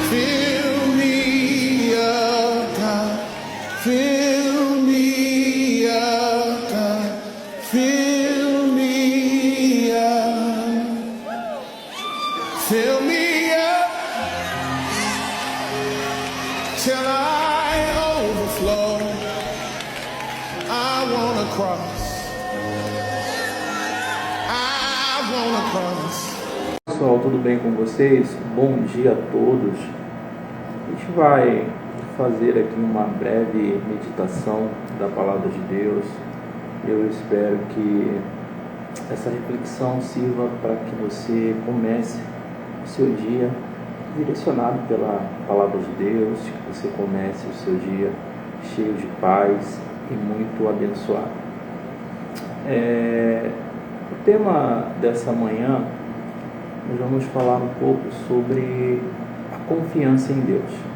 Fill me up, God. Fill me up, God. Fill me up. Fill me up till I overflow. I wanna cross. I wanna cross. Pessoal, tudo bem com vocês? Bom dia a todos. A gente vai fazer aqui uma breve meditação da Palavra de Deus. Eu espero que essa reflexão sirva para que você comece o seu dia direcionado pela Palavra de Deus, que você comece o seu dia cheio de paz e muito abençoado. O tema dessa manhã, nós vamos falar um pouco sobre a confiança em Deus.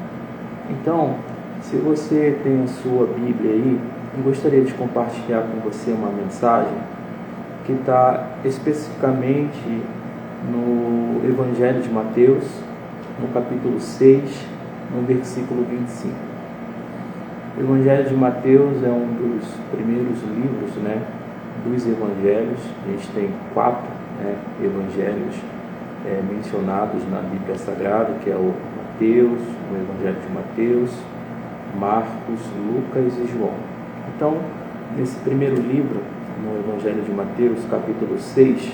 Então, se você tem a sua Bíblia aí, eu gostaria de compartilhar com você uma mensagem que está especificamente no Evangelho de Mateus, no capítulo 6, no versículo 25. O Evangelho de Mateus é um dos primeiros livros, dos Evangelhos. A gente tem 4 Evangelhos mencionados na Bíblia Sagrada, que é o Mateus, o Evangelho de Mateus, Marcos, Lucas e João. Então, nesse primeiro livro, no Evangelho de Mateus, capítulo 6,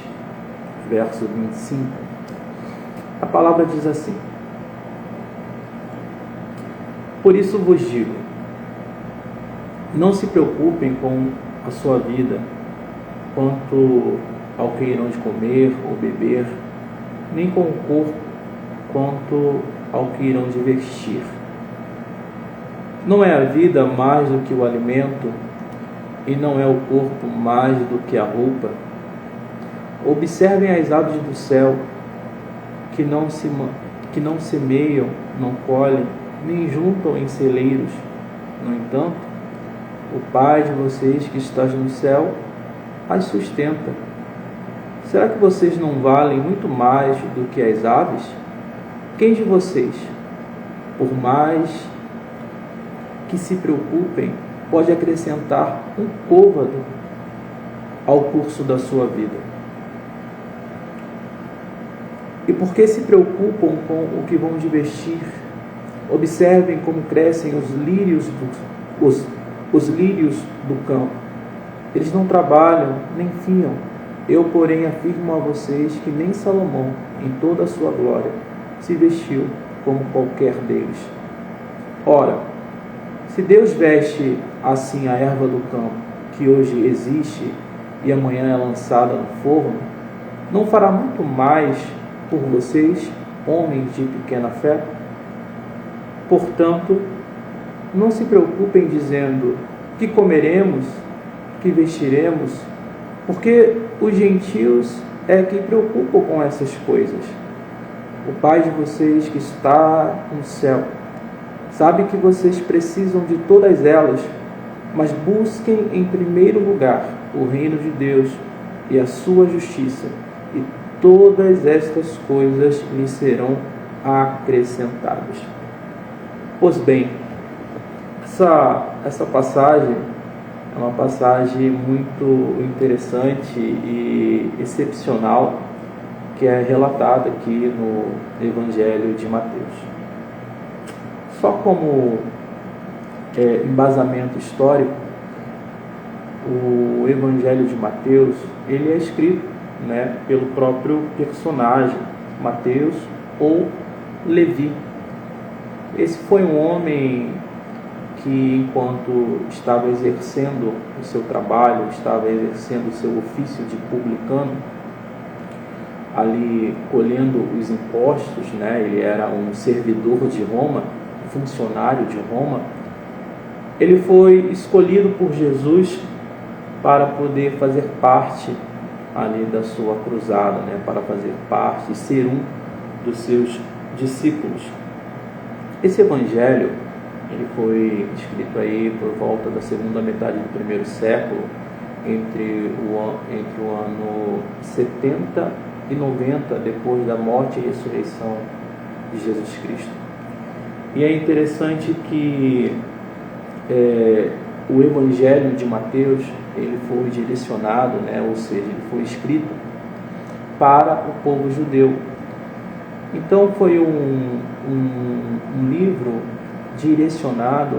verso 25, a palavra diz assim: por isso vos digo, não se preocupem com a sua vida, quanto ao que irão de comer ou beber, nem com o corpo, quanto ao que irão de vestir. Não é a vida mais do que o alimento, e não é o corpo mais do que a roupa? Observem as aves do céu, que não semeiam, não colhem, nem juntam em celeiros. No entanto, o Pai de vocês que está no céu as sustenta. Será que vocês não valem muito mais do que as aves? Quem de vocês, por mais que se preocupem, pode acrescentar um côvado ao curso da sua vida? E por que se preocupam com o que vão de vestir? Observem como crescem os lírios do campo. Eles não trabalham, nem fiam. Eu, porém, afirmo a vocês que nem Salomão, em toda a sua glória, se vestiu como qualquer deles. Ora, se Deus veste assim a erva do campo, que hoje existe e amanhã é lançada no forno, não fará muito mais por vocês, homens de pequena fé? Portanto, não se preocupem dizendo: que comeremos, que vestiremos, porque os gentios é que preocupam com essas coisas. O Pai de vocês que está no céu sabe que vocês precisam de todas elas, mas busquem em primeiro lugar o reino de Deus e a sua justiça, e todas estas coisas lhe serão acrescentadas. Pois bem, essa passagem é uma passagem muito interessante e excepcional, que é relatada aqui no Evangelho de Mateus. Só como embasamento histórico, o Evangelho de Mateus ele é escrito pelo próprio personagem Mateus ou Levi. Esse foi um homem que, enquanto estava exercendo o seu trabalho, estava exercendo o seu ofício de publicano, ali colhendo os impostos, ele era um servidor de Roma, funcionário de Roma. Ele foi escolhido por Jesus para poder fazer parte ali da sua cruzada, para fazer parte e ser um dos seus discípulos. Esse evangelho ele foi escrito aí por volta da segunda metade do primeiro século, entre o ano 70 e 90 depois da morte e ressurreição de Jesus Cristo. E é interessante que o Evangelho de Mateus, ele foi direcionado, né, ou seja, ele foi escrito para o povo judeu. Então foi um livro direcionado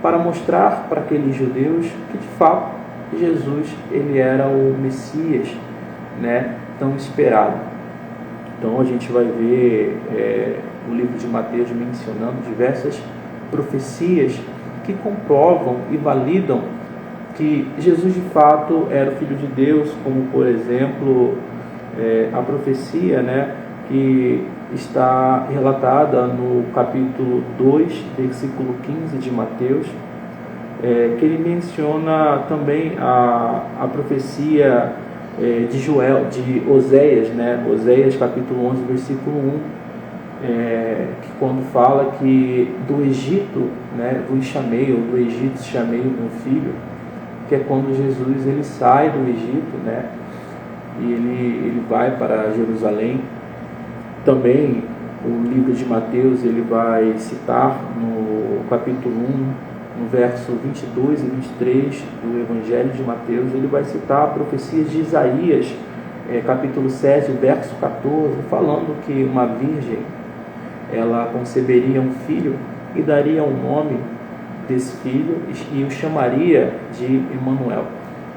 para mostrar para aqueles judeus que de fato Jesus ele era o Messias, né, tão esperado. Então a gente vai ver o livro de Mateus mencionando diversas profecias que comprovam e validam que Jesus de fato era o Filho de Deus, como por exemplo a profecia, né, que está relatada no capítulo 2, versículo 15 de Mateus, que ele menciona também a profecia de Oséias, né? Oséias capítulo 11, versículo 1, que quando fala que do Egito, né, vos chamei, ou do Egito chamei o meu filho, que é quando Jesus ele sai do Egito, né, e ele vai para Jerusalém. Também o livro de Mateus ele vai citar no capítulo 1, no verso 22 e 23 do Evangelho de Mateus, ele vai citar profecias de Isaías, capítulo 7, verso 14, falando que uma virgem ela conceberia um filho e daria um nome desse filho e o chamaria de Emanuel.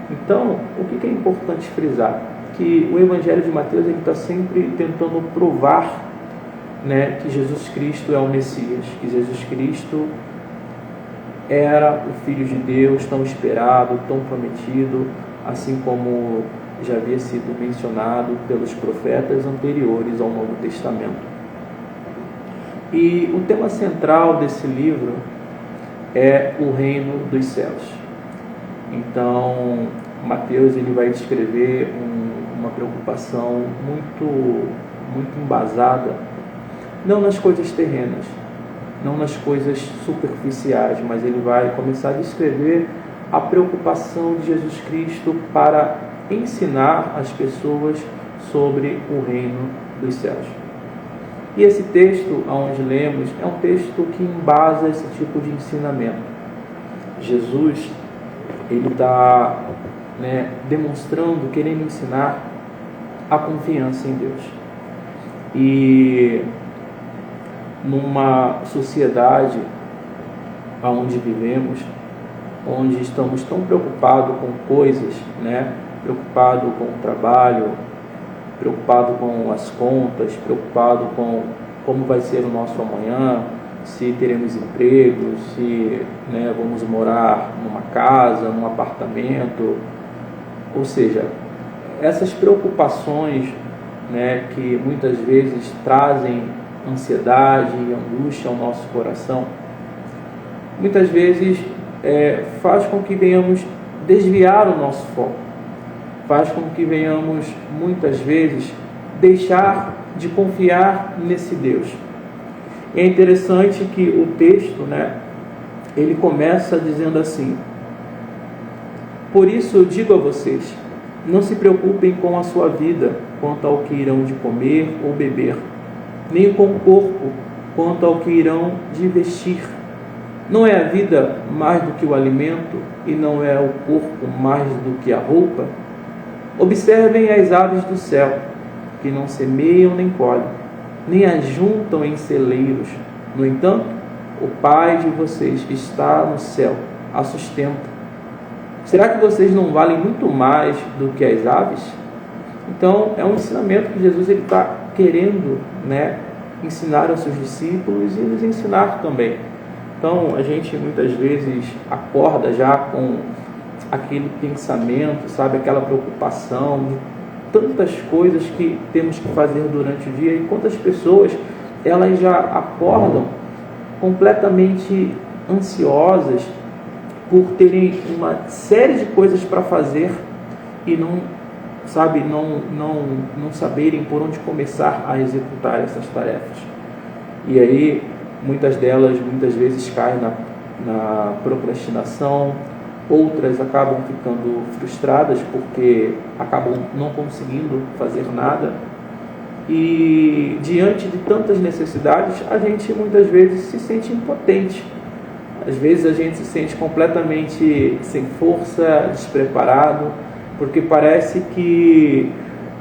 Então, o que é importante frisar? Que o Evangelho de Mateus está sempre tentando provar, né, que Jesus Cristo é o Messias, que Jesus Cristo era o Filho de Deus, tão esperado, tão prometido, assim como já havia sido mencionado pelos profetas anteriores ao Novo Testamento. E o tema central desse livro é o reino dos céus. Então, Mateus ele vai descrever uma preocupação muito embasada, não nas coisas terrenas, não nas coisas superficiais, mas ele vai começar a descrever a preocupação de Jesus Cristo para ensinar as pessoas sobre o reino dos céus. E esse texto, onde lemos, é um texto que embasa esse tipo de ensinamento. Jesus, ele está demonstrando, querendo ensinar a confiança em Deus. E numa sociedade onde vivemos, onde estamos tão preocupados com coisas, preocupado com o trabalho, preocupado com as contas, preocupado com como vai ser o nosso amanhã, se teremos emprego, se vamos morar numa casa, num apartamento. Ou seja, essas preocupações que muitas vezes trazem ansiedade e angústia ao nosso coração, muitas vezes faz com que venhamos desviar o nosso foco, faz com que venhamos muitas vezes deixar de confiar nesse Deus. E é interessante que o texto, ele começa dizendo assim: por isso eu digo a vocês, não se preocupem com a sua vida quanto ao que irão de comer ou beber, nem com o corpo quanto ao que irão de vestir. Não é a vida mais do que o alimento, e não é o corpo mais do que a roupa? Observem as aves do céu, que não semeiam nem colhem, nem ajuntam em celeiros. No entanto, o Pai de vocês que está no céu a sustenta. Será que vocês não valem muito mais do que as aves? Então, é um ensinamento que Jesus está querendo ensinar aos seus discípulos e nos ensinar também. Então, a gente muitas vezes acorda já com aquele pensamento, aquela preocupação de tantas coisas que temos que fazer durante o dia, e quantas pessoas elas já acordam completamente ansiosas por terem uma série de coisas para fazer e não saberem por onde começar a executar essas tarefas. E aí muitas delas muitas vezes caem na procrastinação, outras acabam ficando frustradas porque acabam não conseguindo fazer nada. E diante de tantas necessidades, a gente muitas vezes se sente impotente. Às vezes a gente se sente completamente sem força, despreparado, porque parece que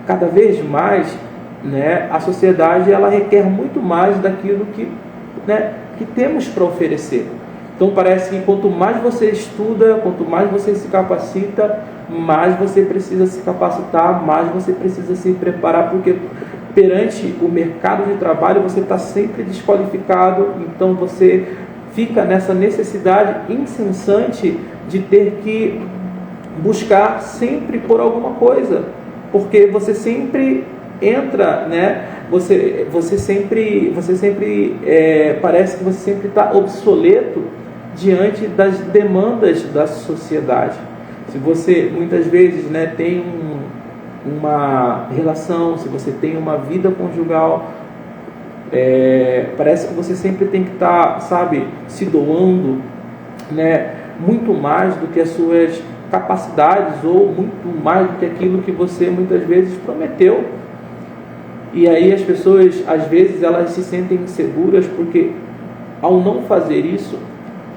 cada vez mais, né, a sociedade ela requer muito mais daquilo que, né, que temos para oferecer. Então parece que quanto mais você estuda, quanto mais você se capacita, mais você precisa se capacitar, mais você precisa se preparar, porque perante o mercado de trabalho você está sempre desqualificado, então você fica nessa necessidade incessante de ter que buscar sempre por alguma coisa, porque você sempre entra, né? Você sempre parece que você sempre está obsoleto diante das demandas da sociedade. Se você muitas vezes, né, tem uma relação, se você tem uma vida conjugal, parece que você sempre tem que estar, sabe, se doando, né, muito mais do que as suas capacidades ou muito mais do que aquilo que você muitas vezes prometeu. E aí as pessoas, às vezes, elas se sentem inseguras porque ao não fazer isso,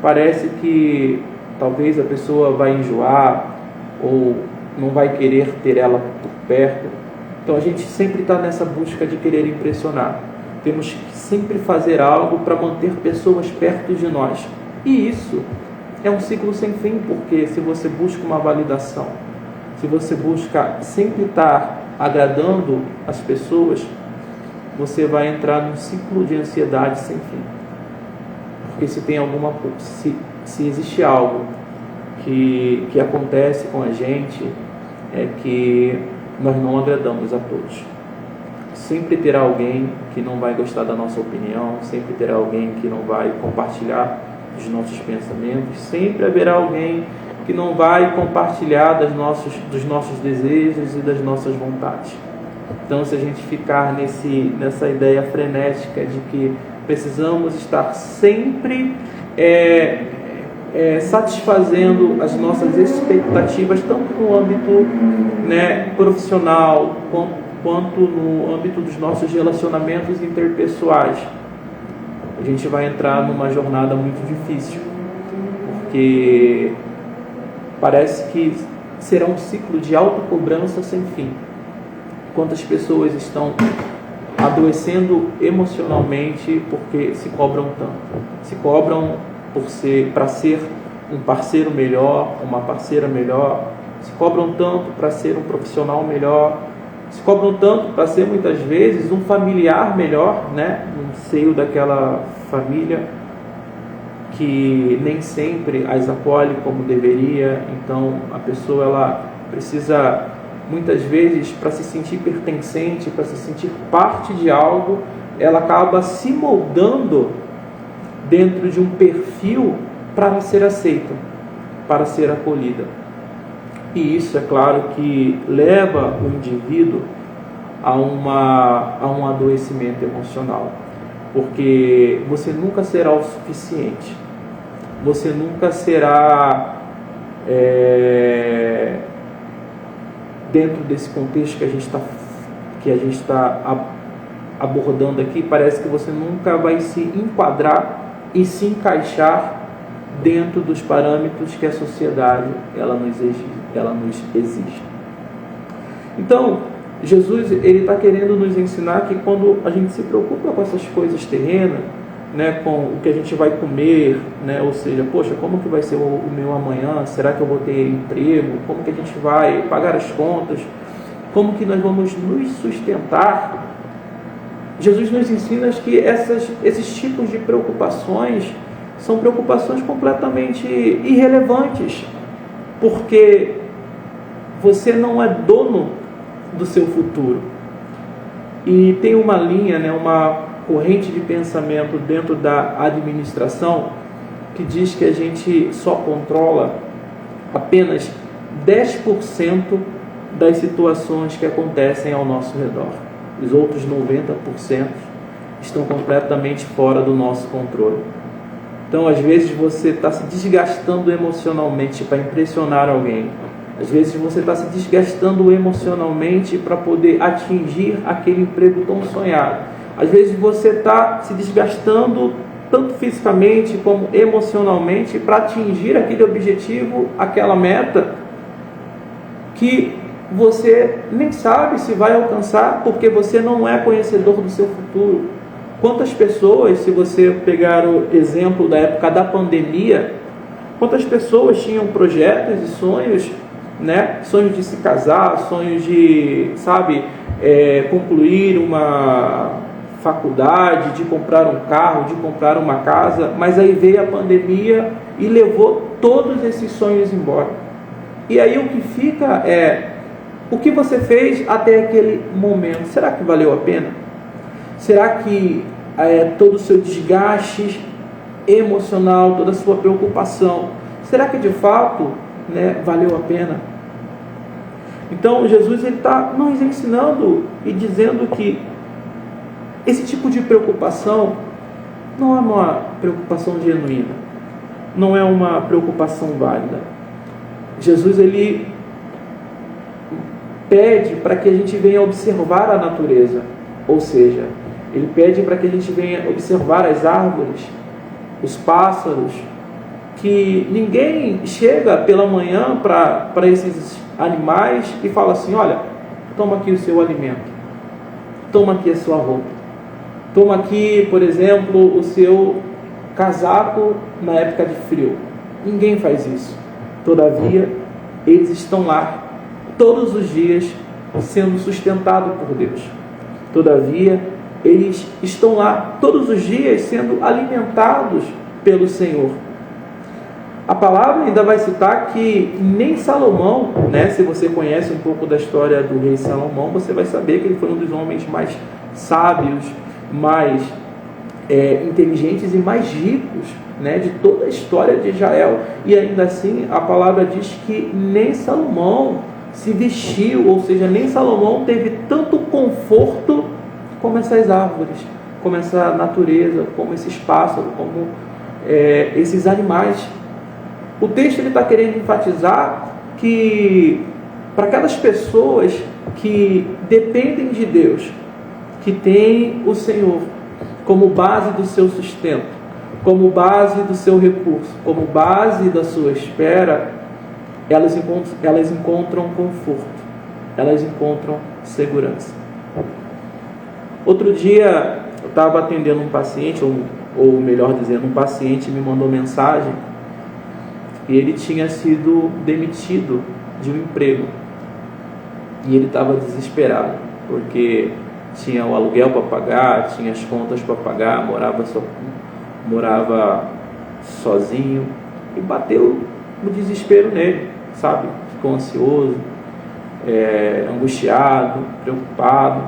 parece que talvez a pessoa vai enjoar ou não vai querer ter ela por perto. Então a gente sempre está nessa busca de querer impressionar. Temos que sempre fazer algo para manter pessoas perto de nós. E isso é um ciclo sem fim, porque se você busca uma validação, se você busca sempre estar agradando as pessoas, você vai entrar num ciclo de ansiedade sem fim. Porque se tem se existe algo que acontece com a gente, é que nós não agradamos a todos. Sempre terá alguém que não vai gostar da nossa opinião, sempre terá alguém que não vai compartilhar dos nossos pensamentos, sempre haverá alguém que não vai compartilhar dos nossos desejos e das nossas vontades. Então, se a gente ficar nessa ideia frenética de que precisamos estar sempre satisfazendo as nossas expectativas, tanto no âmbito, né, profissional, quanto no âmbito dos nossos relacionamentos interpessoais, a gente vai entrar numa jornada muito difícil, porque parece que será um ciclo de autocobrança sem fim. Quantas pessoas estão adoecendo emocionalmente porque se cobram tanto, se cobram para ser um parceiro melhor, uma parceira melhor, se cobram tanto para ser um profissional melhor, se cobram tanto para ser muitas vezes um familiar melhor, né, no seio daquela família que nem sempre as acolhe como deveria. Então a pessoa ela precisa muitas vezes, para se sentir pertencente, para se sentir parte de algo, ela acaba se moldando dentro de um perfil para ser aceita, para ser acolhida. E isso, é claro, que leva o indivíduo a um adoecimento emocional, porque você nunca será o suficiente, você nunca será dentro desse contexto que a gente está abordando aqui. Parece que você nunca vai se enquadrar e se encaixar dentro dos parâmetros que a sociedade ela nos exige. Então, Jesus ele está querendo nos ensinar que quando a gente se preocupa com essas coisas terrenas, né, com o que a gente vai comer, né, ou seja, poxa, como que vai ser o meu amanhã? Será que eu vou ter emprego? Como que a gente vai pagar as contas? Como que nós vamos nos sustentar? Jesus nos ensina que esses tipos de preocupações são preocupações completamente irrelevantes, porque você não é dono do seu futuro. E tem uma linha, né, uma corrente de pensamento dentro da administração que diz que a gente só controla apenas 10% das situações que acontecem ao nosso redor. Os outros 90% estão completamente fora do nosso controle. Então, às vezes, você está se desgastando emocionalmente para impressionar alguém. Às vezes você está se desgastando emocionalmente para poder atingir aquele emprego tão sonhado. Às vezes você está se desgastando tanto fisicamente como emocionalmente para atingir aquele objetivo, aquela meta, que você nem sabe se vai alcançar porque você não é conhecedor do seu futuro. Quantas pessoas, se você pegar o exemplo da época da pandemia, quantas pessoas tinham projetos e sonhos, né? Sonhos de se casar, sonhos de, concluir uma faculdade, de comprar um carro, de comprar uma casa, mas aí veio a pandemia e levou todos esses sonhos embora. E aí o que fica é, o que você fez até aquele momento, será que valeu a pena? Será que todo o seu desgaste emocional, toda a sua preocupação, será que de fato, valeu a pena? Então Jesus está nos ensinando e dizendo que esse tipo de preocupação não é uma preocupação genuína, não é uma preocupação válida. Jesus, ele pede para que a gente venha observar a natureza, ou seja, ele pede para que a gente venha observar as árvores, os pássaros, que ninguém chega pela manhã para esses animais e fala assim: olha, toma aqui o seu alimento, toma aqui a sua roupa, toma aqui, por exemplo, o seu casaco na época de frio. Ninguém faz isso. Todavia, eles estão lá todos os dias sendo sustentados por Deus. Todavia, eles estão lá todos os dias sendo alimentados pelo Senhor. A palavra ainda vai citar que nem Salomão, se você conhece um pouco da história do rei Salomão, você vai saber que ele foi um dos homens mais sábios, mais inteligentes e mais ricos, de toda a história de Israel. E ainda assim a palavra diz que nem Salomão se vestiu, ou seja, nem Salomão teve tanto conforto como essas árvores, como essa natureza, como esses pássaros, como esses animais. O texto está querendo enfatizar que para aquelas pessoas que dependem de Deus, que têm o Senhor como base do seu sustento, como base do seu recurso, como base da sua espera, elas encontram conforto, elas encontram segurança. Outro dia eu estava atendendo um paciente, ou melhor dizendo, um paciente me mandou mensagem e ele tinha sido demitido de um emprego e ele estava desesperado porque tinha o aluguel para pagar, tinha as contas para pagar, morava sozinho e bateu o desespero nele, ficou ansioso, angustiado, preocupado.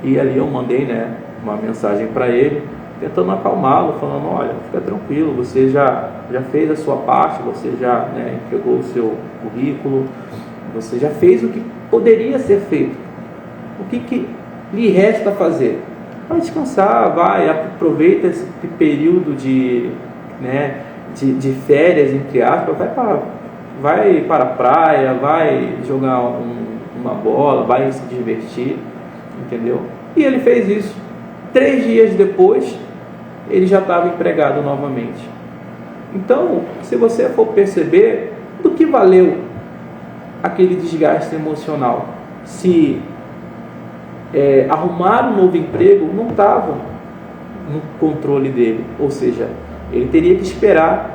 E ali eu mandei uma mensagem para ele, tentando acalmá-lo, falando: olha, fica tranquilo, você já fez a sua parte, você já entregou o seu currículo, você já fez o que poderia ser feito. O que lhe resta fazer? Vai descansar, aproveita esse período de férias, entre aspas, vai para a praia, vai jogar uma bola, vai se divertir, entendeu? E ele fez isso. 3 dias depois, ele já estava empregado novamente. Então, se você for perceber, do que valeu aquele desgaste emocional? Se arrumar um novo emprego não estava no controle dele, ou seja, ele teria que esperar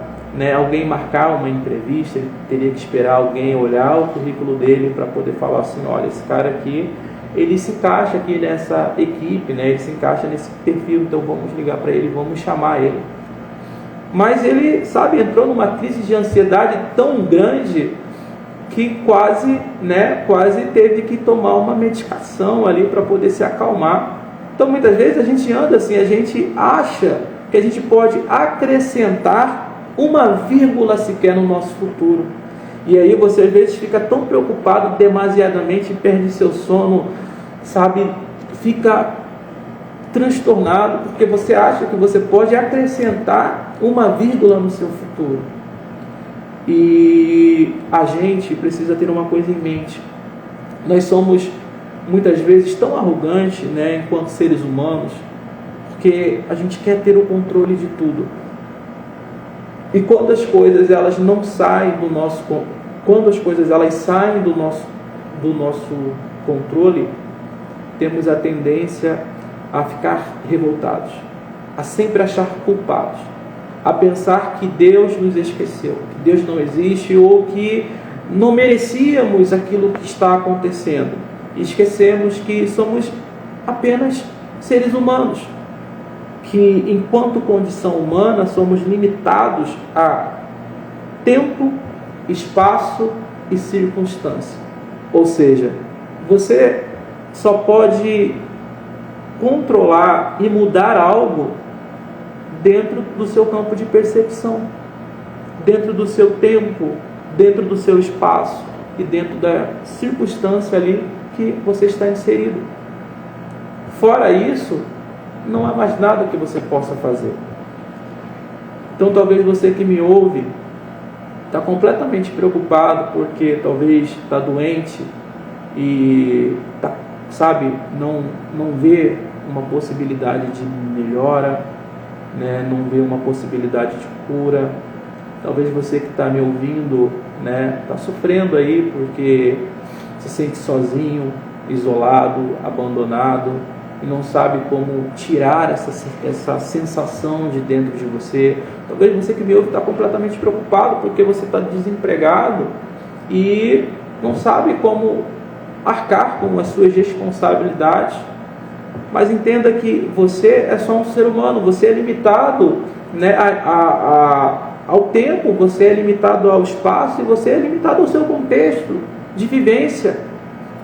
alguém marcar uma entrevista, ele teria que esperar alguém olhar o currículo dele para poder falar assim: olha, esse cara aqui, ele se encaixa aqui nessa equipe, ele se encaixa nesse perfil, então vamos ligar para ele, vamos chamar ele. Mas ele, entrou numa crise de ansiedade tão grande que quase teve que tomar uma medicação ali para poder se acalmar. Então muitas vezes a gente anda assim, a gente acha que a gente pode acrescentar uma vírgula sequer no nosso futuro. E aí você às vezes fica tão preocupado demasiadamente, perde seu sono, fica transtornado, porque você acha que você pode acrescentar uma vírgula no seu futuro. E a gente precisa ter uma coisa em mente. Nós somos muitas vezes tão arrogantes, né, enquanto seres humanos, porque a gente quer ter o controle de tudo. E quando as coisas elas não saem do nosso, quando as coisas elas saem do nosso controle, temos a tendência a ficar revoltados, a sempre achar culpados, a pensar que Deus nos esqueceu, que Deus não existe ou que não merecíamos aquilo que está acontecendo. E esquecemos que somos apenas seres humanos, que enquanto condição humana somos limitados a tempo, espaço e circunstância. Ou seja, você só pode controlar e mudar algo dentro do seu campo de percepção, dentro do seu tempo, dentro do seu espaço e dentro da circunstância ali que você está inserido. Fora isso, não há mais nada que você possa fazer. Então talvez você que me ouve está completamente preocupado porque talvez está doente e não vê uma possibilidade de melhora, né? Não vê uma possibilidade de cura. Talvez você que está me ouvindo, né, está sofrendo aí porque se sente sozinho, isolado, abandonado e não sabe como tirar essa sensação de dentro de você. Talvez você que me ouve está completamente preocupado porque você está desempregado e não sabe como arcar com as suas responsabilidades. Mas entenda que você é só um ser humano, você é limitado, né, ao tempo, você é limitado ao espaço e você é limitado ao seu contexto de vivência.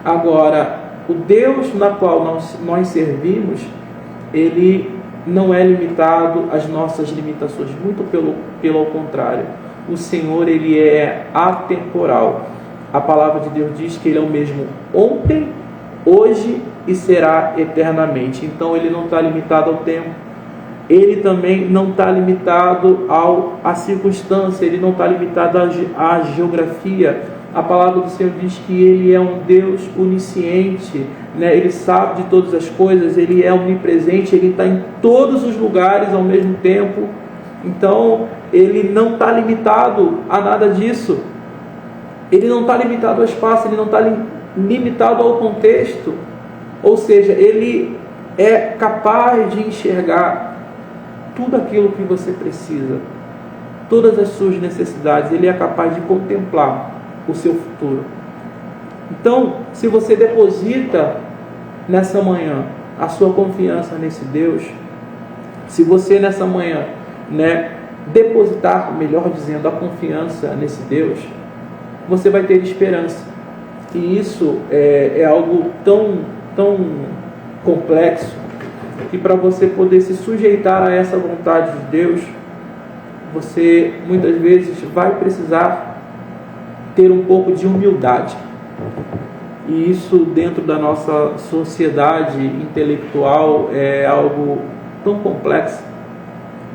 Agora, o Deus na qual nós servimos, Ele não é limitado às nossas limitações, muito pelo contrário. O Senhor, Ele é atemporal. A palavra de Deus diz que Ele é o mesmo ontem, hoje e será eternamente. Então Ele não está limitado ao tempo. Ele também não está limitado à circunstância, Ele não está limitado à geografia. A palavra do Senhor diz que Ele é um Deus onisciente, né? Ele sabe de todas as coisas, Ele é onipresente, Ele está em todos os lugares ao mesmo tempo. Então, Ele não está limitado a nada disso. Ele não está limitado ao espaço, Ele não está limitado ao contexto. Ou seja, Ele é capaz de enxergar tudo aquilo que você precisa, todas as suas necessidades. Ele é capaz de contemplar o seu futuro. Então, se você deposita nessa manhã a sua confiança nesse Deus, se você nessa manhã, né, depositar, melhor dizendo, a confiança nesse Deus, você vai ter esperança. E isso é algo tão complexo que para você poder se sujeitar a essa vontade de Deus, você muitas vezes vai precisar ter um pouco de humildade. E isso dentro da nossa sociedade intelectual é algo tão complexo,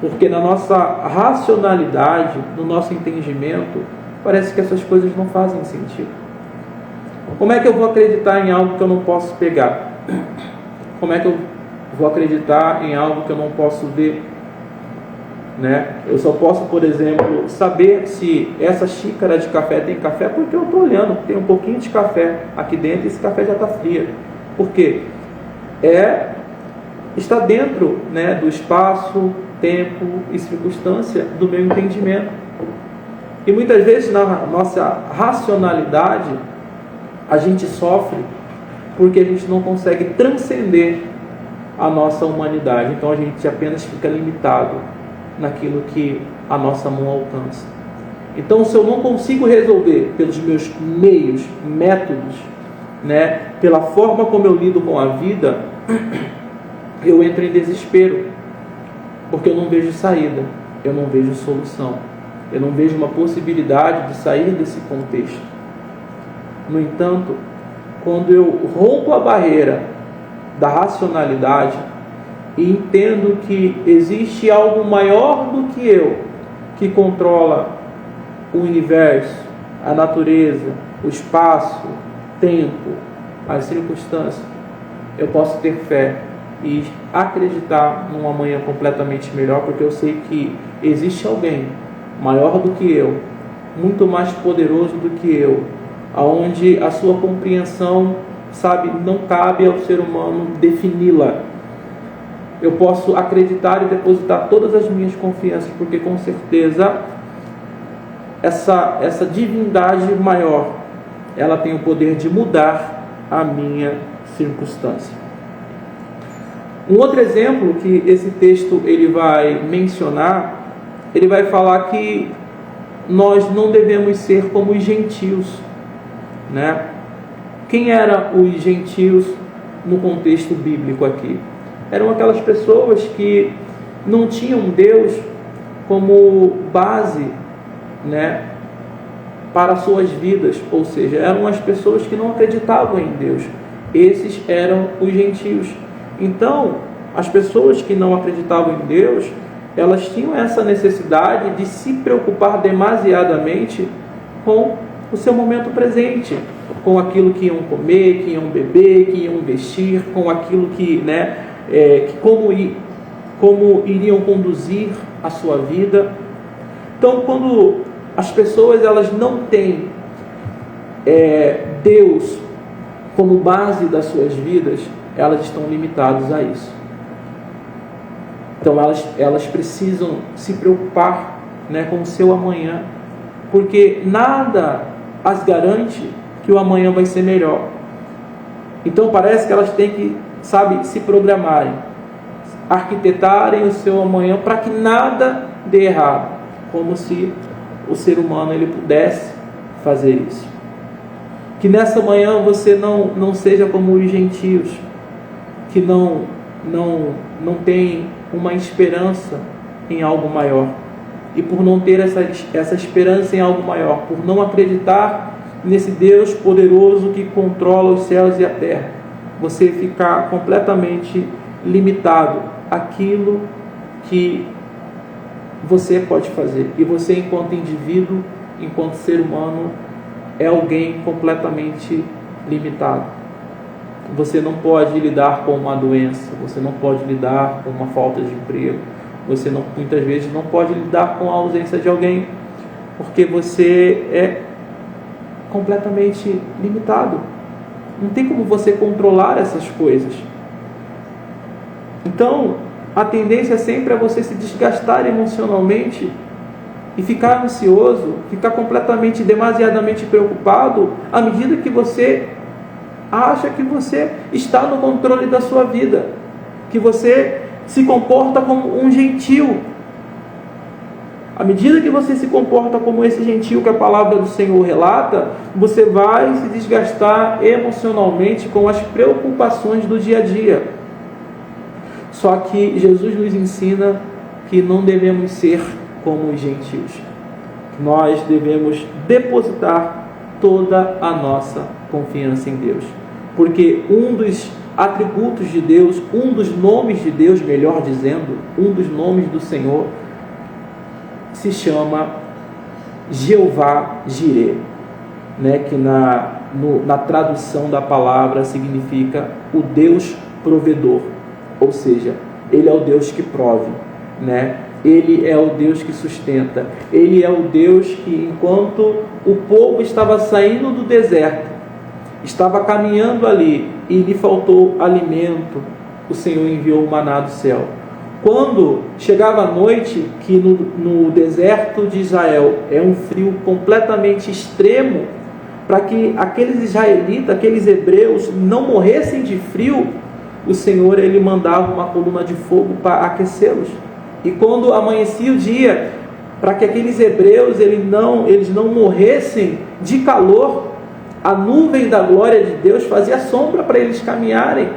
porque na nossa racionalidade, no nosso entendimento, parece que essas coisas não fazem sentido. Como é que eu vou acreditar em algo que eu não posso pegar? Como é que eu vou acreditar em algo que eu não posso ver? Né? Eu só posso, por exemplo, saber se essa xícara de café tem café porque eu estou olhando, tem um pouquinho de café aqui dentro e esse café já está frio. Por quê? Está dentro, né, do espaço, tempo e circunstância do meu entendimento. E muitas vezes na nossa racionalidade a gente sofre porque a gente não consegue transcender a nossa humanidade. Então a gente apenas fica limitado naquilo que a nossa mão alcança. Então, se eu não consigo resolver pelos meus meios, métodos, né, pela forma como eu lido com a vida, eu entro em desespero, porque eu não vejo saída, eu não vejo solução, eu não vejo uma possibilidade de sair desse contexto. No entanto, quando eu rompo a barreira da racionalidade e entendo que existe algo maior do que eu, que controla o universo, a natureza, o espaço, o tempo, as circunstâncias, eu posso ter fé e acreditar num amanhã completamente melhor, porque eu sei que existe alguém maior do que eu, muito mais poderoso do que eu, aonde a sua compreensão, sabe, não cabe ao ser humano defini-la. Eu posso acreditar e depositar todas as minhas confianças, porque com certeza essa divindade maior, ela tem o poder de mudar a minha circunstância. Um outro exemplo que esse texto ele vai mencionar, ele vai falar que nós não devemos ser como os gentios, né? Quem eram os gentios no contexto bíblico aqui? Eram aquelas pessoas que não tinham Deus como base, né, para suas vidas, ou seja, eram as pessoas que não acreditavam em Deus. Esses eram os gentios. Então, as pessoas que não acreditavam em Deus, elas tinham essa necessidade de se preocupar demasiadamente com o seu momento presente, com aquilo que iam comer, que iam beber, que iam vestir, com aquilo que, né, como iriam conduzir a sua vida. Então, quando as pessoas elas não têm Deus como base das suas vidas, elas estão limitadas a isso. Então elas precisam se preocupar, né, com o seu amanhã, porque nada as garante que o amanhã vai ser melhor. Então parece que elas têm que, sabe, se programarem, arquitetarem o seu amanhã para que nada dê errado, como se o ser humano ele pudesse fazer isso. Que nessa manhã você não seja como os gentios, que não tem uma esperança em algo maior. E por não ter essa esperança em algo maior, por não acreditar nesse Deus poderoso que controla os céus e a terra, você ficar completamente limitado àquilo que você pode fazer. E você, enquanto indivíduo, enquanto ser humano, é alguém completamente limitado. Você não pode lidar com uma doença, você não pode lidar com uma falta de emprego, você muitas vezes não pode lidar com a ausência de alguém, porque você é completamente limitado. Não tem como você controlar essas coisas. Então, a tendência sempre é você se desgastar emocionalmente e ficar ansioso, ficar completamente, demasiadamente preocupado, à medida que você acha que você está no controle da sua vida, que você se comporta como um gentio. À medida que você se comporta como esse gentio que a palavra do Senhor relata, você vai se desgastar emocionalmente com as preocupações do dia a dia. Só que Jesus nos ensina que não devemos ser como os gentios. Nós devemos depositar toda a nossa confiança em Deus. Porque um dos atributos de Deus, um dos nomes de Deus, melhor dizendo, um dos nomes do Senhor, se chama Jeová Jireh, né? Que na tradução da palavra significa o Deus provedor. Ou seja, Ele é o Deus que prove, né? Ele é o Deus que sustenta. Ele é o Deus que, enquanto o povo estava saindo do deserto, estava caminhando ali e lhe faltou alimento, o Senhor enviou o maná do céu. Quando chegava a noite, que no deserto de Israel é um frio completamente extremo, para que aqueles israelitas, aqueles hebreus não morressem de frio, o Senhor ele mandava uma coluna de fogo para aquecê-los. E quando amanhecia o dia, para que aqueles hebreus eles não morressem de calor, a nuvem da glória de Deus fazia sombra para eles caminharem.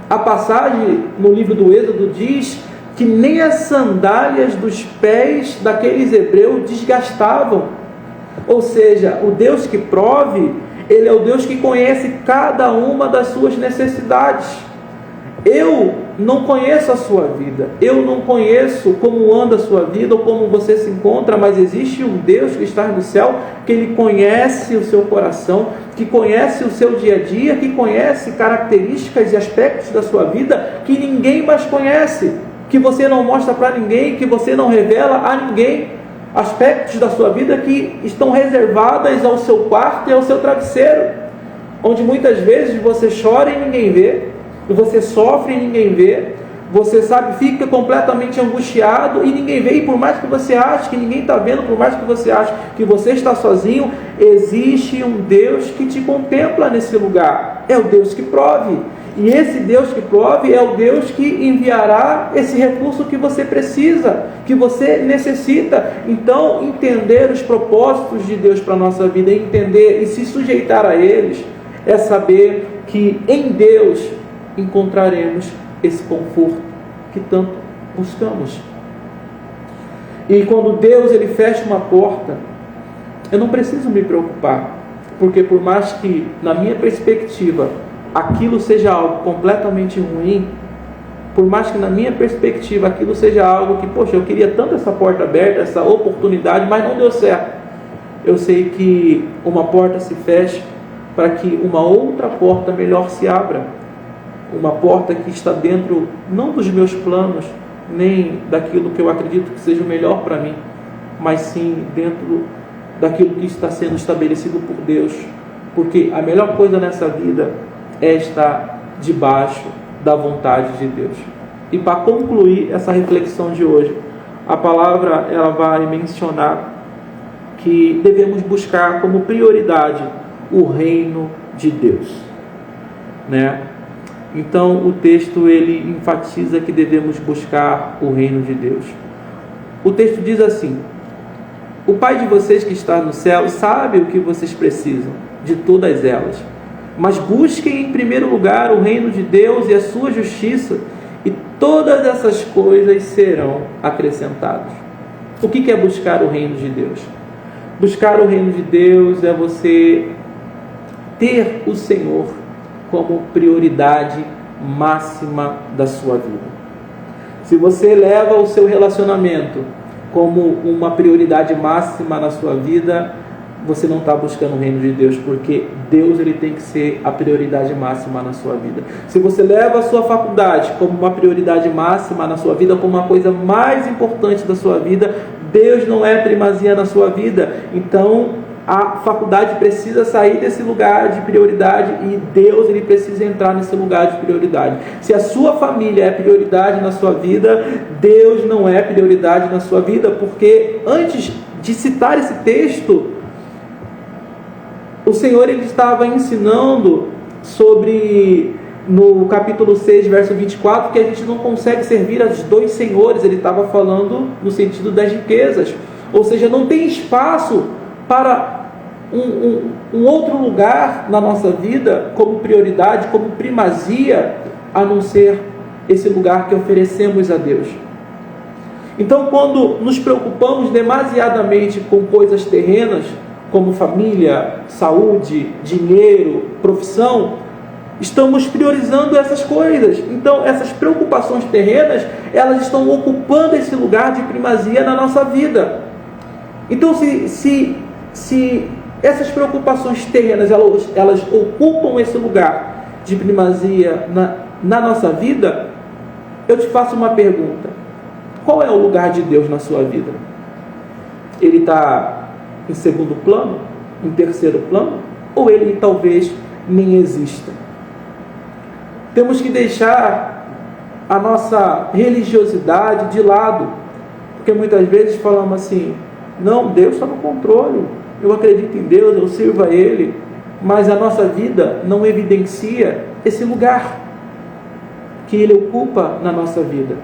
A passagem no livro do Êxodo diz que nem as sandálias dos pés daqueles hebreus desgastavam. Ou seja, o Deus que prove, Ele é o Deus que conhece cada uma das suas necessidades. Eu não conheço a sua vida, eu não conheço como anda a sua vida ou como você se encontra, mas existe um Deus que está no céu, que Ele conhece o seu coração, que conhece o seu dia a dia, que conhece características e aspectos da sua vida que ninguém mais conhece, que você não mostra para ninguém, que você não revela a ninguém, aspectos da sua vida que estão reservadas ao seu quarto e ao seu travesseiro, onde muitas vezes você chora e ninguém vê, você sofre e ninguém vê, você sabe, fica completamente angustiado e ninguém vê, e por mais que você ache que ninguém está vendo, por mais que você ache que você está sozinho, existe um Deus que te contempla nesse lugar, é o Deus que prove, e esse Deus que prove é o Deus que enviará esse recurso que você precisa, que você necessita. Então, entender os propósitos de Deus para a nossa vida, entender e se sujeitar a eles, é saber que em Deus encontraremos esse conforto que tanto buscamos. E quando Deus ele fecha uma porta, eu não preciso me preocupar, porque por mais que na minha perspectiva aquilo seja algo completamente ruim, por mais que na minha perspectiva aquilo seja algo que, poxa, eu queria tanto essa porta aberta, essa oportunidade, mas não deu certo, eu sei que uma porta se fecha para que uma outra porta melhor se abra, uma porta que está dentro não dos meus planos, nem daquilo que eu acredito que seja o melhor para mim, mas sim dentro daquilo que está sendo estabelecido por Deus, porque a melhor coisa nessa vida é estar debaixo da vontade de Deus. E para concluir essa reflexão de hoje, a palavra ela vai mencionar que devemos buscar como prioridade o reino de Deus, né? Então o texto ele enfatiza que devemos buscar o reino de Deus. O texto diz assim: o Pai de vocês que está no céu sabe o que vocês precisam de todas elas, mas busquem em primeiro lugar o reino de Deus e a sua justiça, e todas essas coisas serão acrescentadas. O que é buscar o reino de Deus? Buscar o reino de Deus é você ter o Senhor como prioridade máxima da sua vida. Se você leva o seu relacionamento como uma prioridade máxima na sua vida, você não está buscando o reino de Deus, porque Deus ele tem que ser a prioridade máxima na sua vida. Se você leva a sua faculdade como uma prioridade máxima na sua vida, como uma coisa mais importante da sua vida, Deus não é primazia na sua vida. Então a faculdade precisa sair desse lugar de prioridade e Deus ele precisa entrar nesse lugar de prioridade. Se a sua família é prioridade na sua vida, Deus não é prioridade na sua vida, porque antes de citar esse texto, o Senhor ele estava ensinando sobre, no capítulo 6, verso 24, que a gente não consegue servir aos dois senhores. Ele estava falando no sentido das riquezas, ou seja, não tem espaço para um outro lugar na nossa vida como prioridade, como primazia, a não ser esse lugar que oferecemos a Deus. Então, quando nos preocupamos demasiadamente com coisas terrenas, como família, saúde, dinheiro, profissão, estamos priorizando essas coisas. Então, essas preocupações terrenas, elas estão ocupando esse lugar de primazia na nossa vida. Então, se essas preocupações terrenas, elas ocupam esse lugar de primazia na nossa vida, eu te faço uma pergunta: qual é o lugar de Deus na sua vida? Ele está em segundo plano? Em terceiro plano? Ou ele talvez nem exista? Temos que deixar a nossa religiosidade de lado, porque muitas vezes falamos assim: não, Deus está no controle, eu acredito em Deus, eu sirvo a Ele, mas a nossa vida não evidencia esse lugar que Ele ocupa na nossa vida.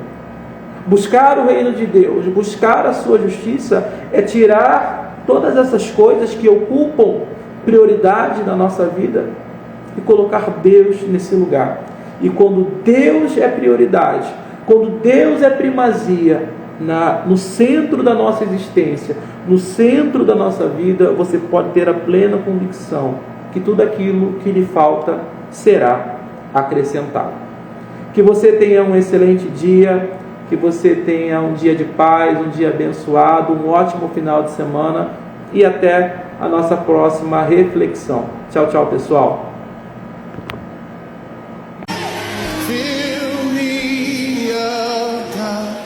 Buscar o reino de Deus, buscar a sua justiça, é tirar todas essas coisas que ocupam prioridade na nossa vida e colocar Deus nesse lugar. E quando Deus é prioridade, quando Deus é primazia no centro da nossa existência, no centro da nossa vida, você pode ter a plena convicção que tudo aquilo que lhe falta será acrescentado. Que você tenha um excelente dia, que você tenha um dia de paz, um dia abençoado, um ótimo final de semana e até a nossa próxima reflexão. Tchau, tchau, pessoal. Fill me up, God.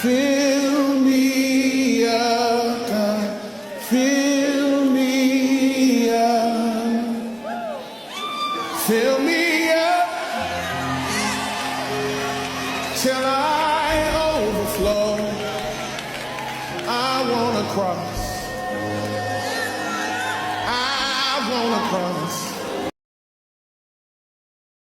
Fill me up, God. Fill me up. Fill me up till I overflow. I wanna cross. I wanna cross.